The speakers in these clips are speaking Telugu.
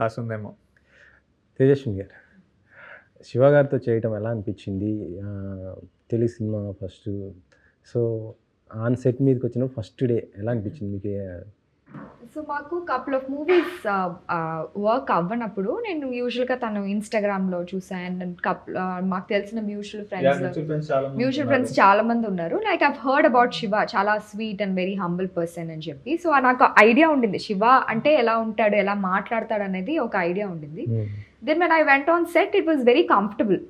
రాసుందేమో. తేజస్విని గారు, శివ గారితో చేయటం ఎలా అనిపించింది? Telugu cinema first. So on set మీదకి వచ్చినప్పుడు ఫస్ట్ డే ఎలా అనిపించింది మీకు? సో మాకు కపుల్ ఆఫ్ మూవీస్ వర్క్ అవ్వనప్పుడు నేను యూజువల్గా తను ఇన్స్టాగ్రామ్లో చూసాను. మాకు తెలిసిన మ్యూచువల్ ఫ్రెండ్స్ చాలా మంది ఉన్నారు. Like I've heard about Shiva, చాలా sweet and very humble person అని చెప్పి. సో నాకు ఐడియా ఉండింది శివ అంటే ఎలా ఉంటాడు, ఎలా మాట్లాడతాడు అనేది ఒక ఐడియా ఉండింది. Then when I went on set it was very comfortable.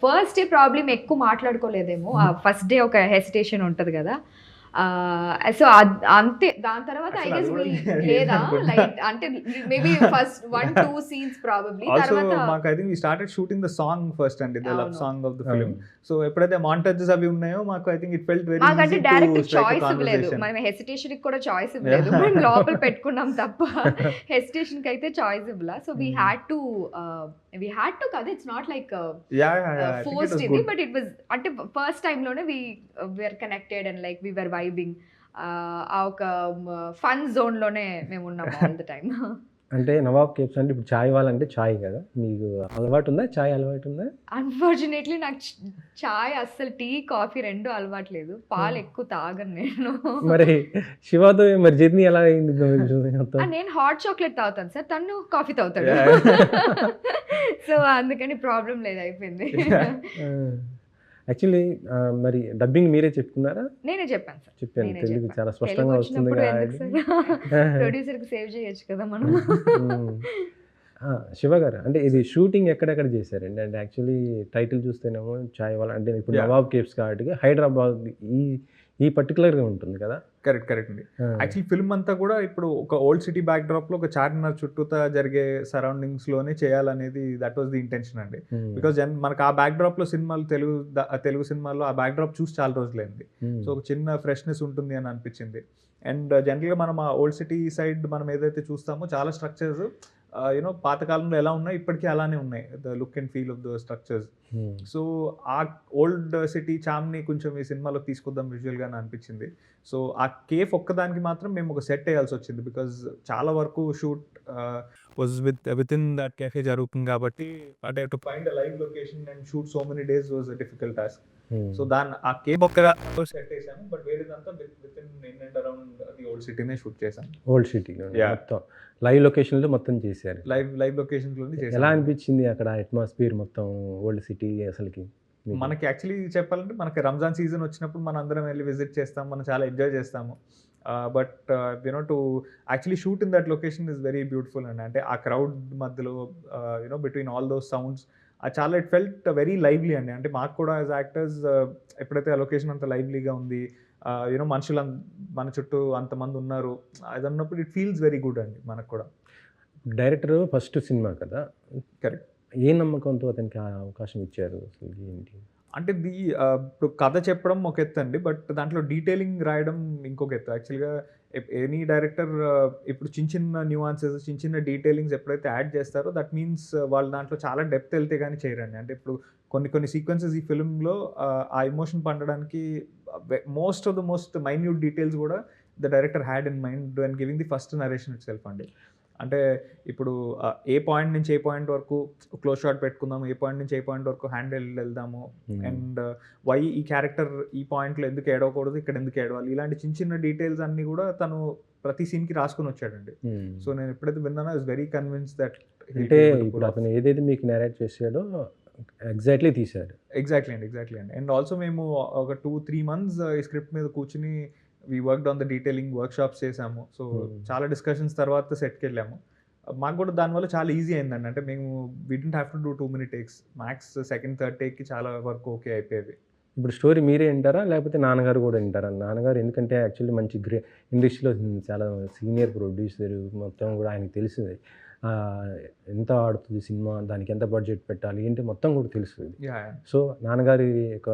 First day problem ఎక్కువ మాట్లాడుకోలేదేమో. ఫస్ట్ డే ఒక హెసిటేషన్ ఉంటుంది కదా. సో అంతే. దాని తర్వాత ఐ గెస్ లేదా లైక్ అంటే మేబీ ఫస్ట్ 1-2 సీన్స్ ప్రాబబ్లీ. తర్వాత మాకు I think we started shooting the song first అండి, the love song of the film. So ఎప్పుడైతే మాంటేజెస్ అవి ఉన్నాయో మాకు I think it felt very easy. మాకంటే డైరెక్ట్ చాయిస్ ఇవ్వలేదు, మనం హెసిటేషన్ కి కూడా చాయిస్ ఇవ్వలేదు. మనం లోపల పెట్టుకున్నాం తప్ప హెసిటేషన్ కి అయితే చాయిస్ ఇవ్వలా. సో వీ హ్యాడ్ టు కదా, ఇట్స్ నాట్ లైక్ ఫోర్స్డ్ ఇది, బట్ ఇట్ వాజ్ అంటే ఫస్ట్ టైం లోనే we're connected and like we were vibing. ఆ ఒక ఫన్ జోన్ లోనే మేము ఉన్నాం ఆల్ ద టైమ్. అంటే నవాబ్ కేబ్స్ అంటే ఇప్పుడు చాయ్ వాళ్ళంటే చాయ్ కదా, మీకు అలవాటు ఉందా? చాయ్ అలవాటు ఉందా? అన్ఫార్చునేట్లీ నాకు చాయ్ అస్సలు, టీ కాఫీ రెండు అలవాటు లేదు. పాలు ఎక్కువ తాగను నేను. మరి శివతో మరి జర్నీ ఎలా అయింది? నేను హాట్ చాక్లెట్ తాగుతాను సార్, తను కాఫీ తాగుతాడు. సో అందుకని ప్రాబ్లం లేదు, అయిపోయింది. యాక్చువల్లీ మరి డబ్బింగ్ మీరే చెప్పుకున్నారా? నేనే చెప్పాను సార్. చెప్పాను, తెలుగు చాలా స్పష్టంగా వస్తుంది. ప్రొడ్యూసర్కి సేవ్ చేయొచ్చు కదా మనం. శివ గారు, అంటే ఇది షూటింగ్ ఎక్కడెక్కడ చేశారండి? అంటే యాక్చువల్లీ టైటిల్ చూస్తేనేమో చాయ్ వాళ్ళ అంటే ఇప్పుడు నవాబ్ కేబ్స్ కాబట్టి హైదరాబాద్ ఈ పర్టికులర్గా ఉంటుంది కదా. కరెక్ట్ అండి. యాక్చువల్లీ ఫిల్మ్ అంతా కూడా ఇప్పుడు ఒక ఓల్డ్ సిటీ బ్యాక్ డ్రాప్లో ఒక చార్మినార్ చుట్టూతా జరిగే సరౌండింగ్స్లోనే చేయాలనేది దట్ వాజ్ ది ఇంటెన్షన్ అండి. బికాజ్ మనకు ఆ బ్యాక్ డ్రాప్లో సినిమాలు తెలుగు సినిమాల్లో ఆ బ్యాక్ డ్రాప్ చూసి చాలా రోజులైంది. సో ఒక చిన్న ఫ్రెష్నెస్ ఉంటుంది అని అనిపించింది. అండ్ జనరల్గా మనం ఆ ఓల్డ్ సిటీ సైడ్ మనం ఏదైతే చూస్తామో చాలా స్ట్రక్చర్స్ యూనో పాతకాలంలో ఎలా ఉన్నాయి ఇప్పటికీ అలానే ఉన్నాయి, the look and feel of the structures. So ఆ ఓల్డ్ సిటీ చామ్ని కొంచెం ఈ సినిమాలో తీసుకొద్దాం విజువల్గా అని అనిపించింది. సో ఆ కేఫ్ ఒక్కదానికి మాత్రం మేము ఒక సెట్ వేయాల్సి వచ్చింది, బికాజ్ చాలా వరకు shoot was within that cafe జరుగుతుంది కాబట్టి అంటే to find a live location and shoot so many days was a difficult task. So ఆ కేఫ్ ఒక్కగా సెట్ వేసాము, బట్ వేరేదంతా within and around the old సిటీనే షూట్ చేశాను. ఓల్డ్ సిటీలో మొత్తం లైవ్ లొకేషన్లో మొత్తం చేశారు. లైవ్ లొకేషన్స్లోనే చేశారు. ఎలా అనిపించింది అక్కడ అట్మాస్ఫియర్ మొత్తం ఓల్డ్ సిటీ? అసలుకి మనకి యాక్చువల్లీ చెప్పాలంటే మనకి రంజాన్ సీజన్ వచ్చినప్పుడు మనం అందరం వెళ్ళి విజిట్ చేస్తాం, మనం చాలా ఎంజాయ్ చేస్తాము. But you know to actually shoot in that location is very beautiful అండి. అంటే ఆ క్రౌడ్ మధ్యలో you know between all those sounds చాలా ఇట్ ఫెల్ట్ వెరీ లైవ్లీ అండి. అంటే మాకు కూడా యాజ్ యాక్టర్స్ ఎప్పుడైతే ఆ లొకేషన్ అంత లైవ్లీగా ఉంది, యూనో మనుషులు మన చుట్టూ అంతమంది ఉన్నారు, అది అన్నప్పుడు ఇట్ ఫీల్స్ వెరీ గుడ్ అండి మనకు కూడా. డైరెక్టర్ ఫస్ట్ సినిమా కదా, కరెక్ట్. ఏ నమ్మకంతో అతనికి ఆ అవకాశం ఇచ్చారు అసలు ఏంటి? అంటే ఇప్పుడు కథ చెప్పడం ఒక ఎత్తు అండి, బట్ దాంట్లో డీటెయిలింగ్ రాయడం ఇంకొక ఎత్తు. యాక్చువల్గా ఎనీ డైరెక్టర్ ఇప్పుడు చిన్న న్యూఆన్సెస్, చిన్న డీటెయిలింగ్స్ ఎప్పుడైతే యాడ్ చేస్తారో దట్ మీన్స్ వాళ్ళు దాంట్లో చాలా డెప్త్ వెళ్తే కానీ చేయరండి. అంటే ఇప్పుడు కొన్ని సీక్వెన్సెస్ ఈ ఫిల్మ్లో ఆ ఎమోషన్ పండడానికి most of the most minute details కూడా the director had in mind and giving the first narration itself అండి. అంటే ఇప్పుడు ఏ పాయింట్ నుంచి ఏ పాయింట్ వరకు క్లోజ్ షాట్ పెట్టుకుందాము, ఏ పాయింట్ నుంచి ఏ పాయింట్ వరకు హ్యాండిల్ వెళ్దాము, అండ్ వై ఈ క్యారెక్టర్ ఈ పాయింట్లో ఎందుకు ఏడవకూడదు, ఇక్కడ ఎందుకు ఏడవాలి, ఇలాంటి చిన్న డీటెయిల్స్ అన్నీ కూడా తను ప్రతి సీన్కి రాసుకుని వచ్చాడండి. సో నేను ఎప్పుడైతే విన్నానో I was very convince that. అంటే ఇప్పుడు అతను ఏదైతే మీకు నేరేట్ చేసాడో ఎగ్జాక్ట్లీ తీశారు. ఎగ్జాక్ట్లీ అండి. అండ్ ఆల్సో మేము ఒక 2-3 months ఈ స్క్రిప్ట్ మీద కూర్చుని we worked on the detailing workshops చేసాము. సో చాలా డిస్కషన్స్ తర్వాత సెట్కి వెళ్ళాము. మాకు కూడా దానివల్ల చాలా ఈజీ అయిందండి. అంటే మేము we didn't have to do too many takes, max second third టేక్కి చాలా వరకు ఓకే అయిపోయేది. ఇప్పుడు స్టోరీ మీరే వింటారా లేకపోతే నాన్నగారు కూడా వింటారా? నాన్నగారు ఎందుకంటే యాక్చువల్లీ మంచి ఇండస్ట్రీలో చాలా సీనియర్ ప్రొడ్యూసర్, మొత్తం కూడా ఆయనకు తెలుస్తుంది ఎంత ఆడుతుంది సినిమా, దానికి ఎంత బడ్జెట్ పెట్టాలి ఏంటి మొత్తం కూడా తెలుస్తుంది. సో నాన్నగారి యొక్క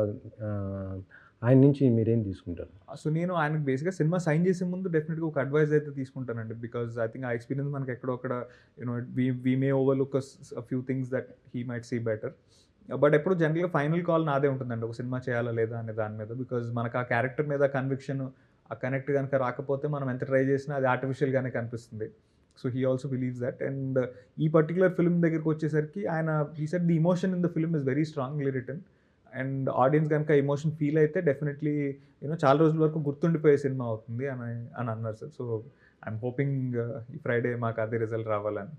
ఆయన నుంచి మీరేం తీసుకుంటారు? సో నేను ఆయనకు బేసిక్గా సినిమా సైన్ చేసే ముందు డెఫినెట్గా ఒక అడ్వైజ్ అయితే తీసుకుంటానండి, బికాజ్ ఐ థింక్ ఆ ఎక్స్పీరియన్స్ మనకి ఎక్కడో అక్కడ you know we may overlook a few things that he might see better. But ఎప్పుడు జనరల్గా ఫైనల్ కాల్ నాదే ఉంటుందండి ఒక సినిమా చేయాలా లేదా అనే దాని మీద, బికాజ్ మనకు ఆ క్యారెక్టర్ మీద కన్విక్షన్, ఆ కనెక్ట్ కనుక రాకపోతే మనం ఎంత ట్రై చేసినా అది ఆర్టిఫిషియల్గానే కనిపిస్తుంది. So he also believes that. And ఈ పర్టికులర్ ఫిల్మ్ దగ్గరికి వచ్చేసరికి ఆయన he said the emotion in the film is very strongly return, and audience కనుక ఎమోషన్ ఫీల్ అయితే డెఫినెట్లీ చాలా రోజుల వరకు గుర్తుండిపోయే సినిమా అవుతుంది అని అన్నారు సార్. సో ఐఎమ్ హోపింగ్ ఈ ఫ్రైడే మాకు అదే రిజల్ట్ రావాలని.